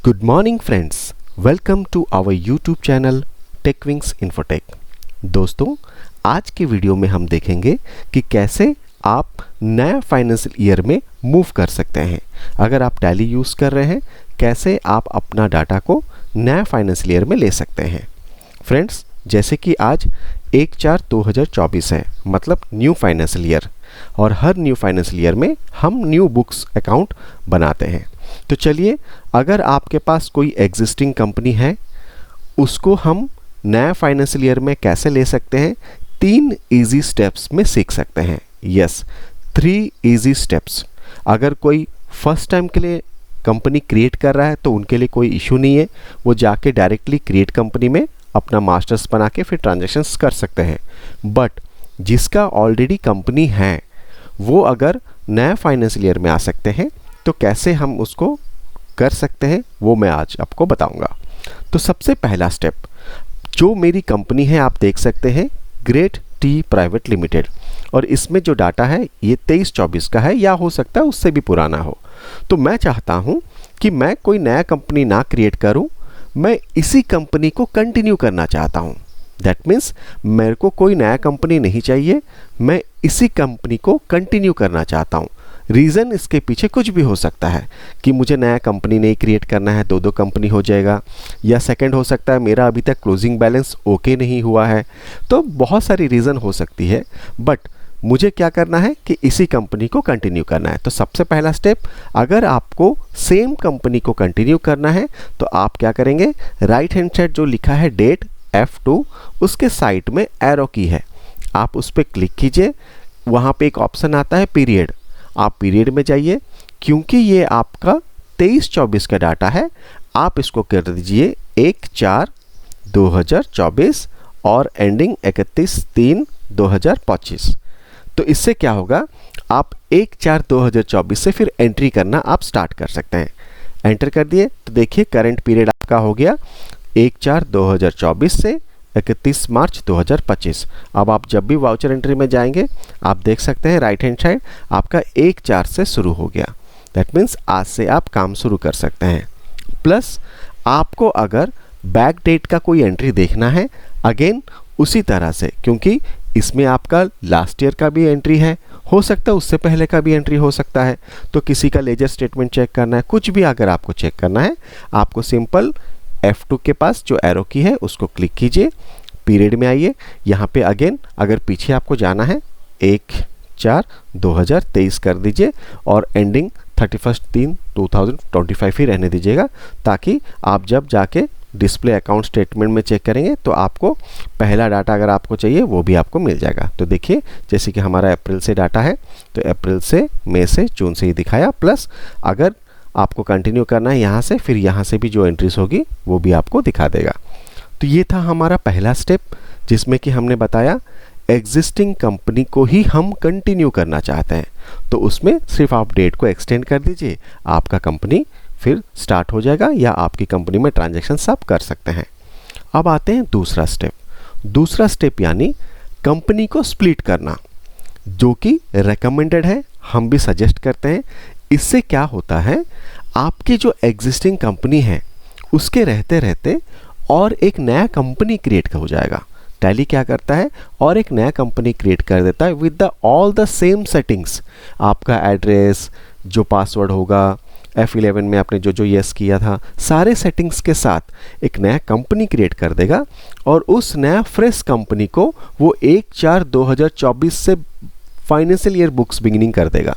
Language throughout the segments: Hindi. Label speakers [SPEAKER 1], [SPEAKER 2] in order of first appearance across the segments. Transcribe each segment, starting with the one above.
[SPEAKER 1] Good morning friends, welcome to our YouTube channel TechWings Infotech। दोस्तों, आज के वीडियो में हम देखेंगे कि कैसे आप नया फाइनेंशियल ईयर में मूव कर सकते हैं। अगर आप टैली यूज़ कर रहे हैं, कैसे आप अपना डाटा को नया फाइनेंशियल ईयर में ले सकते हैं। फ्रेंड्स, जैसे कि आज 1/4/2024 है, मतलब न्यू फाइनेंशियल ईयर, और हर न्यू फाइनेंशियल ईयर में हम न्यू बुक्स अकाउंट बनाते हैं। तो चलिए, अगर आपके पास कोई एग्जिस्टिंग कंपनी है, उसको हम नया फाइनेंशियल ईयर में कैसे ले सकते हैं, 3 इजी स्टेप्स में सीख सकते हैं। Yes, 3 easy steps. अगर कोई फर्स्ट टाइम के लिए कंपनी क्रिएट कर रहा है तो उनके लिए कोई इशू नहीं है, वो जाके डायरेक्टली क्रिएट कंपनी में अपना मास्टर्स बना के फिर ट्रांजैक्शंस कर सकते हैं। बट जिसका ऑलरेडी कंपनी है, वो अगर नया फाइनेंशियल ईयर में आ सकते हैं, तो कैसे हम उसको कर सकते हैं वो मैं आज आपको बताऊंगा। तो सबसे पहला स्टेप, जो मेरी कंपनी है आप देख सकते हैं, ग्रेट टी प्राइवेट लिमिटेड, और इसमें जो डाटा है ये 23-24 का है, या हो सकता है उससे भी पुराना हो। तो मैं चाहता हूँ कि मैं कोई नया कंपनी ना क्रिएट करूँ, मैं इसी कंपनी को कंटिन्यू करना चाहता हूँ। दैट मीन्स मेरे को कोई नया कंपनी नहीं चाहिए, मैं इसी कंपनी को कंटिन्यू करना चाहता हूँ। रीज़न इसके पीछे कुछ भी हो सकता है कि मुझे नया कंपनी नहीं क्रिएट करना है, 2 कंपनी हो जाएगा, या सेकंड हो सकता है मेरा अभी तक क्लोजिंग बैलेंस ओके नहीं हुआ है। तो बहुत सारी रीज़न हो सकती है, बट मुझे क्या करना है कि इसी कंपनी को कंटिन्यू करना है। तो सबसे पहला स्टेप, अगर आपको सेम कंपनी को कंटिन्यू करना है तो आप क्या करेंगे, राइट हैंड साइड जो लिखा है डेट F2, उसके साइड में एरो की है, आप उस पर क्लिक कीजिए। वहाँ पे एक ऑप्शन आता है पीरियड, आप पीरियड में जाइए। क्योंकि ये आपका 23-24 का डाटा है, आप इसको कर दीजिए 1/4/2024 और एंडिंग 31/3/2025। तो इससे क्या होगा, आप 1/4/2024 से फिर एंट्री करना आप स्टार्ट कर सकते हैं। एंटर कर दिए तो देखिए करंट पीरियड आपका हो गया 1/4/2024 से 31 मार्च 2025। अब आप जब भी वाउचर एंट्री में जाएंगे, आप देख सकते हैं राइट हैंड साइड आपका 1/4 से शुरू हो गया। दैट मीन्स आज से आप काम शुरू कर सकते हैं। प्लस आपको अगर बैक डेट का कोई एंट्री देखना है, अगेन उसी तरह से, क्योंकि इसमें आपका लास्ट ईयर का भी एंट्री है, हो सकता है उससे पहले का भी एंट्री हो सकता है। तो किसी का लेजर स्टेटमेंट चेक करना है, कुछ भी अगर आपको चेक करना है, आपको सिंपल F2 के पास जो एरो की है उसको क्लिक कीजिए, पीरियड में आइए। यहाँ पे अगेन अगर पीछे आपको जाना है 1/4/2023 कर दीजिए और एंडिंग 31/3/2025 ही रहने दीजिएगा, ताकि आप जब जाके डिस्प्ले अकाउंट स्टेटमेंट में चेक करेंगे तो आपको पहला डाटा अगर आपको चाहिए वो भी आपको मिल जाएगा। तो देखिए, जैसे कि हमारा अप्रैल से डाटा है, तो अप्रैल से, मई से, जून से ही दिखाया। प्लस अगर आपको कंटिन्यू करना है यहाँ से, फिर यहाँ से भी जो एंट्रीज होगी वो भी आपको दिखा देगा। तो ये था हमारा पहला स्टेप, जिसमें कि हमने बताया एग्जिस्टिंग कंपनी को ही हम कंटिन्यू करना चाहते हैं। तो उसमें सिर्फ आप डेट को एक्सटेंड कर दीजिए, आपका कंपनी फिर स्टार्ट हो जाएगा, या आपकी कंपनी में ट्रांजैक्शन आप कर सकते हैं। अब आते हैं दूसरा स्टेप। दूसरा स्टेप यानी कंपनी को स्प्लिट करना, जो कि रेकमेंडेड है, हम भी सजेस्ट करते हैं। इससे क्या होता है, आपकी जो एग्जिस्टिंग कंपनी है उसके रहते रहते और एक नया कंपनी क्रिएट हो जाएगा। टैली क्या करता है, और एक नया कंपनी क्रिएट कर देता है with the all the same settings. आपका एड्रेस, जो पासवर्ड होगा, F11 में आपने जो यस किया था, सारे सेटिंग्स के साथ एक नया कंपनी क्रिएट कर देगा, और उस नया फ्रेश कंपनी को वो 1/4/2024 से फाइनेंशियल ईयर बुक्स बिगिनिंग कर देगा,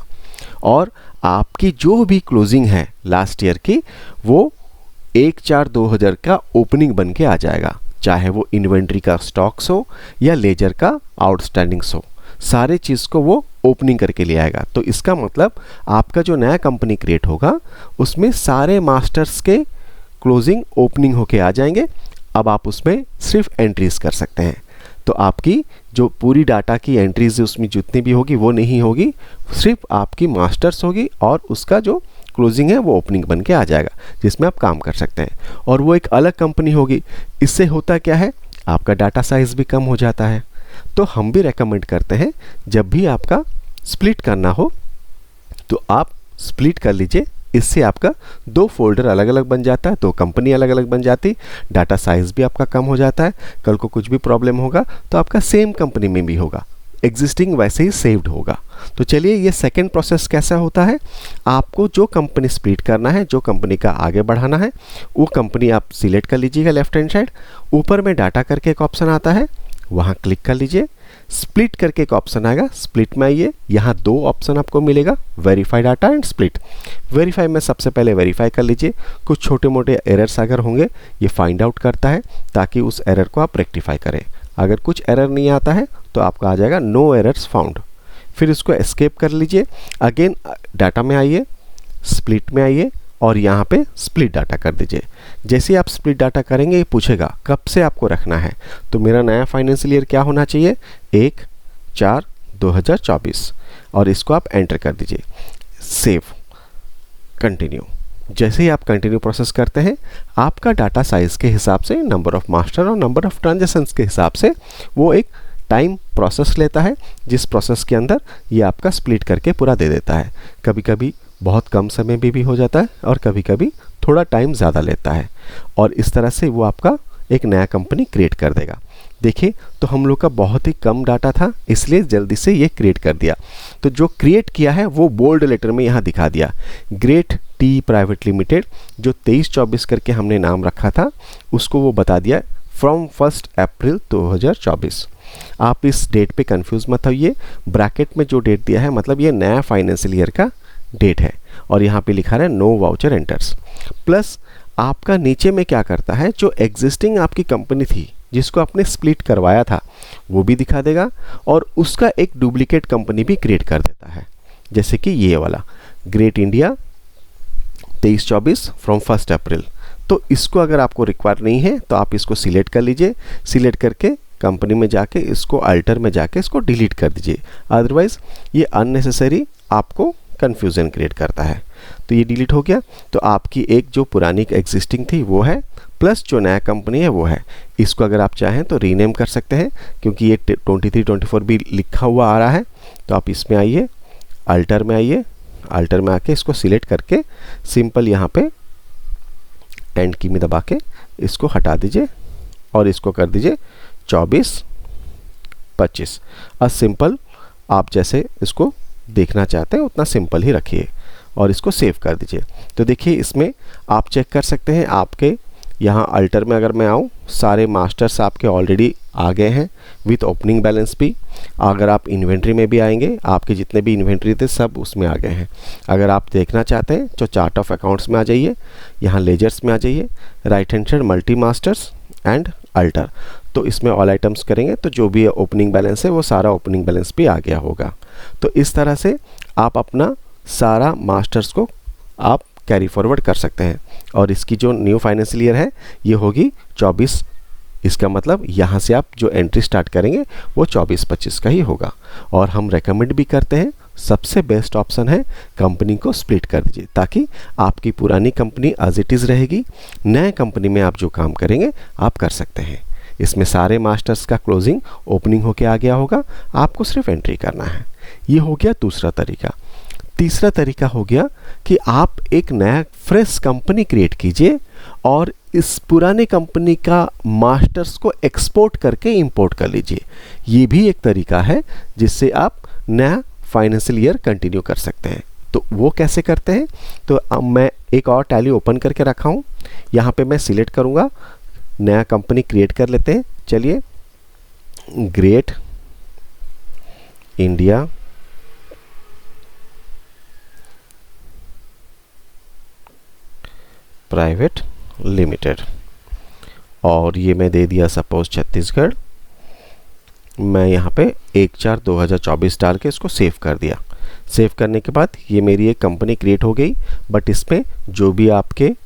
[SPEAKER 1] और आपकी जो भी क्लोजिंग है लास्ट ईयर की, वो 1/4/2000 का ओपनिंग बन के आ जाएगा। चाहे वो इन्वेंट्री का स्टॉक्स हो या लेजर का आउटस्टैंडिंग्स हो, सारे चीज़ को वो ओपनिंग करके ले आएगा। तो इसका मतलब आपका जो नया कंपनी क्रिएट होगा उसमें सारे मास्टर्स के क्लोजिंग ओपनिंग होके आ जाएंगे। अब आप उसमें सिर्फ एंट्रीज कर सकते हैं। तो आपकी जो पूरी डाटा की एंट्रीज उसमें जितनी भी होगी वो नहीं होगी, सिर्फ आपकी मास्टर्स होगी, और उसका जो क्लोजिंग है वो ओपनिंग बन के आ जाएगा, जिसमें आप काम कर सकते हैं। और वो एक अलग कंपनी होगी। इससे होता क्या है, आपका डाटा साइज भी कम हो जाता है। तो हम भी रेकमेंड करते हैं, जब भी आपका स्प्लिट करना हो तो आप स्प्लिट कर लीजिए इससे आपका 2 फोल्डर अलग अलग बन जाता है, 2 कंपनी अलग अलग बन जाती, डाटा साइज भी आपका कम हो जाता है। कल को कुछ भी प्रॉब्लम होगा तो आपका सेम कंपनी में भी होगा, एग्जिस्टिंग वैसे ही सेव्ड होगा। तो चलिए ये सेकंड प्रोसेस कैसा होता है, आपको जो कंपनी स्प्लिट करना है, जो कंपनी का आगे बढ़ाना है, वो कंपनी आप सिलेक्ट कर लीजिएगा लेफ्ट हैंड साइड। ऊपर में डाटा करके एक ऑप्शन आता है, वहाँ क्लिक कर लीजिए। स्प्लिट करके एक ऑप्शन आएगा, स्प्लिट में आइए। यहाँ 2 ऑप्शन आपको मिलेगा, verify data and split. Verify में सबसे पहले वेरीफाई कर लीजिए। कुछ छोटे मोटे एरर्स अगर होंगे ये फाइंड आउट करता है ताकि उस एरर को आप रेक्टिफाई करें। अगर कुछ एरर नहीं आता है तो आपका आ जाएगा नो एरर्स फाउंड। फिर इसको एस्केप कर लीजिए। अगेन डाटा में आइए, स्प्लिट में आइए और यहाँ पे स्प्लिट डाटा कर दीजिए। जैसे आप स्प्लिट डाटा करेंगे ये पूछेगा कब से आपको रखना है। तो मेरा नया फाइनेंशियल ईयर क्या होना चाहिए, 1/4/2024 और इसको आप एंटर कर दीजिए। Save, continue. जैसे ही आप कंटिन्यू प्रोसेस करते हैं आपका डाटा साइज के हिसाब से, नंबर ऑफ मास्टर और नंबर ऑफ ट्रांजैक्शंस के हिसाब से वो एक टाइम प्रोसेस लेता है, जिस प्रोसेस के अंदर ये आपका स्प्लिट करके पूरा दे देता है। कभी कभी बहुत कम समय में भी हो जाता है और कभी कभी थोड़ा टाइम ज़्यादा लेता है, और इस तरह से वो आपका एक नया कंपनी क्रिएट कर देगा। देखिए तो हम लोग का बहुत ही कम डाटा था इसलिए जल्दी से ये क्रिएट कर दिया। तो जो क्रिएट किया है वो बोल्ड लेटर में यहाँ दिखा दिया, ग्रेट टी प्राइवेट लिमिटेड। जो 23-24 करके हमने नाम रखा था उसको वो बता दिया फ्रॉम 1 अप्रैल 2024। आप इस डेट पे कंफ्यूज मत होइए, ब्रैकेट में जो डेट दिया है मतलब ये नया फाइनेंशियल ईयर का डेट है, और यहाँ पे लिखा है नो वाउचर एंटर्स। प्लस आपका नीचे में क्या करता है, जो एग्जिस्टिंग आपकी कंपनी थी जिसको आपने स्प्लिट करवाया था वो भी दिखा देगा, और उसका एक डुप्लीकेट कंपनी भी क्रिएट कर देता है। जैसे कि ये वाला ग्रेट इंडिया 23-24 फ्रॉम 1 अप्रैल। तो इसको अगर आपको रिक्वायर नहीं है तो आप इसको सिलेक्ट कर लीजिए। सिलेक्ट करके कंपनी में जाके इसको अल्टर में जाके इसको डिलीट कर दीजिए, अदरवाइज़ ये अननेसेसरी आपको कन्फ्यूज़न क्रिएट करता है। तो ये डिलीट हो गया। तो आपकी एक जो पुरानी एग्जिस्टिंग थी वो है, प्लस जो नया कंपनी है वो है। इसको अगर आप चाहें तो रीनेम कर सकते हैं क्योंकि ये 23-24 भी लिखा हुआ आ रहा है। तो आप इसमें आइए, अल्टर में आइए, अल्टर में आके इसको सिलेक्ट करके सिंपल यहाँ पे एंड की में दबा के इसको हटा दीजिए और इसको कर दीजिए 24-25। और सिंपल आप जैसे इसको देखना चाहते हैं उतना सिंपल ही रखिए और इसको सेव कर दीजिए। तो देखिए इसमें आप चेक कर सकते हैं, आपके यहाँ अल्टर में अगर मैं आऊँ सारे मास्टर्स आपके ऑलरेडी आ गए हैं विथ ओपनिंग बैलेंस भी। अगर आप इन्वेंट्री में भी आएंगे आपके जितने भी इन्वेंट्री थे सब उसमें आ गए हैं। अगर आप देखना चाहते हैं तो चार्ट ऑफ अकाउंट्स में आ जाइए, यहाँ लेजर्स में आ जाइए, right hand side multi masters and alter. तो इसमें ऑल आइटम्स करेंगे तो जो भी ओपनिंग बैलेंस है वो सारा ओपनिंग बैलेंस भी आ गया होगा। तो इस तरह से आप अपना सारा मास्टर्स को आप कैरी फॉरवर्ड कर सकते हैं। और इसकी जो न्यू फाइनेंशियल ईयर है ये होगी 24। इसका मतलब यहाँ से आप जो एंट्री स्टार्ट करेंगे वो 24-25 का ही होगा। और हम रेकमेंड भी करते हैं, सबसे बेस्ट ऑप्शन है कंपनी को स्प्लिट कर दीजिए ताकि आपकी पुरानी कंपनी एज इट इज़ रहेगी, नए कंपनी में आप जो काम करेंगे आप कर सकते हैं। इसमें सारे मास्टर्स का क्लोजिंग ओपनिंग होके आ गया होगा, आपको सिर्फ एंट्री करना है। ये हो गया दूसरा तरीका। तीसरा तरीका हो गया कि आप एक नया फ्रेश कंपनी क्रिएट कीजिए और इस पुराने कंपनी का मास्टर्स को एक्सपोर्ट करके इंपोर्ट कर लीजिए। ये भी एक तरीका है जिससे आप नया फाइनेंशियल ईयर कंटिन्यू कर सकते हैं। तो वो कैसे करते हैं, तो अब मैं एक और टैली ओपन करके रखा हूँ, यहाँ पे मैं सिलेक्ट करूँगा, नया कंपनी क्रिएट कर लेते हैं। चलिए, ग्रेट इंडिया प्राइवेट लिमिटेड, और ये मैं दे दिया सपोज छत्तीसगढ़। मैं यहाँ पे 1/4/2024 डाल के इसको सेव कर दिया। सेव करने के बाद ये मेरी एक कंपनी क्रिएट हो गई, बट इसमें जो भी आपके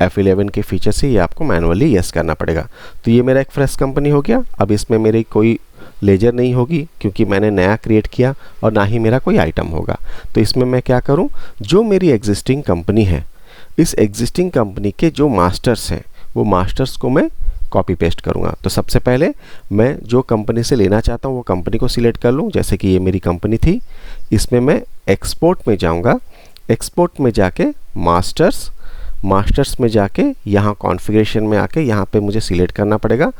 [SPEAKER 1] F11 के फीचर्स है ये आपको मैनुअली यस करना पड़ेगा। तो ये मेरा एक फ्रेश कंपनी हो गया। अब इसमें मेरी कोई लेजर नहीं होगी क्योंकि मैंने नया क्रिएट किया, और ना ही मेरा कोई आइटम होगा। तो इसमें मैं क्या करूँ, जो मेरी एग्जिस्टिंग कंपनी है इस एग्जिस्टिंग कंपनी के जो मास्टर्स हैं वो मास्टर्स को मैं कॉपी पेस्ट करूँगा। तो सबसे पहले मैं जो कंपनी से लेना चाहता हूँ वो कंपनी को सिलेक्ट कर लूँ। जैसे कि ये मेरी कंपनी थी, इसमें मैं एक्सपोर्ट में जाऊँगा, एक्सपोर्ट में जाके मास्टर्स में जाके यहाँ कॉन्फ़िगरेशन में आके यहाँ पे मुझे सिलेक्ट करना पड़ेगा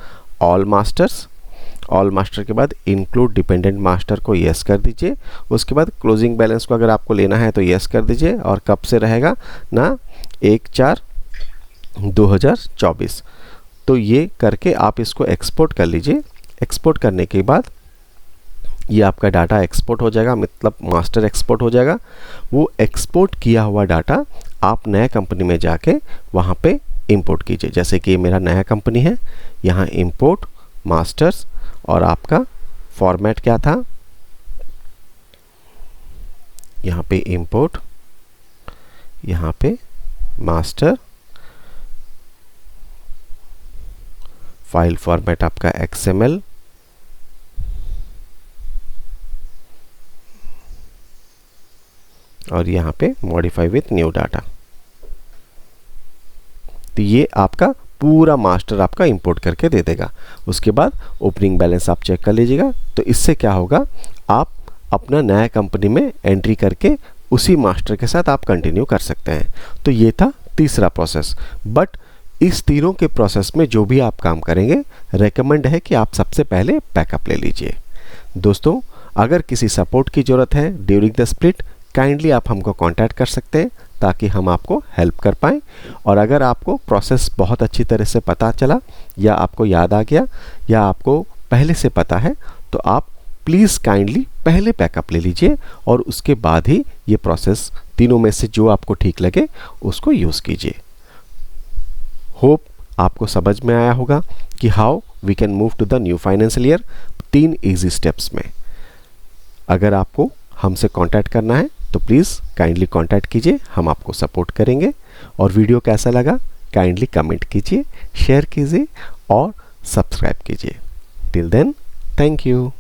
[SPEAKER 1] ऑल मास्टर के बाद इंक्लूड डिपेंडेंट मास्टर को यस कर दीजिए। उसके बाद क्लोजिंग बैलेंस को अगर आपको लेना है तो यस कर दीजिए, और कब से रहेगा ना 1/4/2024। तो ये करके आप इसको एक्सपोर्ट कर लीजिए। एक्सपोर्ट करने के बाद ये आपका डाटा एक्सपोर्ट हो जाएगा, मतलब मास्टर एक्सपोर्ट हो जाएगा। वो एक्सपोर्ट किया हुआ डाटा आप नया कंपनी में जाके वहाँ पे इंपोर्ट कीजिए। जैसे कि ये मेरा नया कंपनी है, यहाँ इंपोर्ट मास्टर्स, और आपका फॉर्मेट क्या था, यहाँ पे इंपोर्ट, यहाँ पे मास्टर, फाइल फॉर्मेट आपका XML, और यहाँ पे मॉडिफाई विथ न्यू डाटा। तो ये आपका पूरा मास्टर आपका इंपोर्ट करके दे देगा। उसके बाद ओपनिंग बैलेंस आप चेक कर लीजिएगा। तो इससे क्या होगा, आप अपना नया कंपनी में एंट्री करके उसी मास्टर के साथ आप कंटिन्यू कर सकते हैं। तो ये था तीसरा प्रोसेस। बट इस तीनों के प्रोसेस में जो भी आप काम करेंगे, रेकमेंड है कि आप सबसे पहले बैकअप ले लीजिए। दोस्तों, अगर किसी सपोर्ट की ज़रूरत है ड्यूरिंग द स्प्लिट, काइंडली आप हमको कांटेक्ट कर सकते हैं ताकि हम आपको हेल्प कर पाएँ। और अगर आपको प्रोसेस बहुत अच्छी तरह से पता चला, या आपको याद आ गया, या आपको पहले से पता है, तो आप प्लीज़ काइंडली पहले बैकअप ले लीजिए, और उसके बाद ही ये प्रोसेस तीनों में से जो आपको ठीक लगे उसको यूज़ कीजिए। होप आपको समझ में आया होगा कि how we can move to the new financial year 3 easy steps में। अगर आपको हमसे कांटेक्ट करना है तो प्लीज़ काइंडली कांटेक्ट कीजिए, हम आपको सपोर्ट करेंगे। और वीडियो कैसा लगा काइंडली कमेंट कीजिए, शेयर कीजिए और सब्सक्राइब कीजिए। Till then, thank you.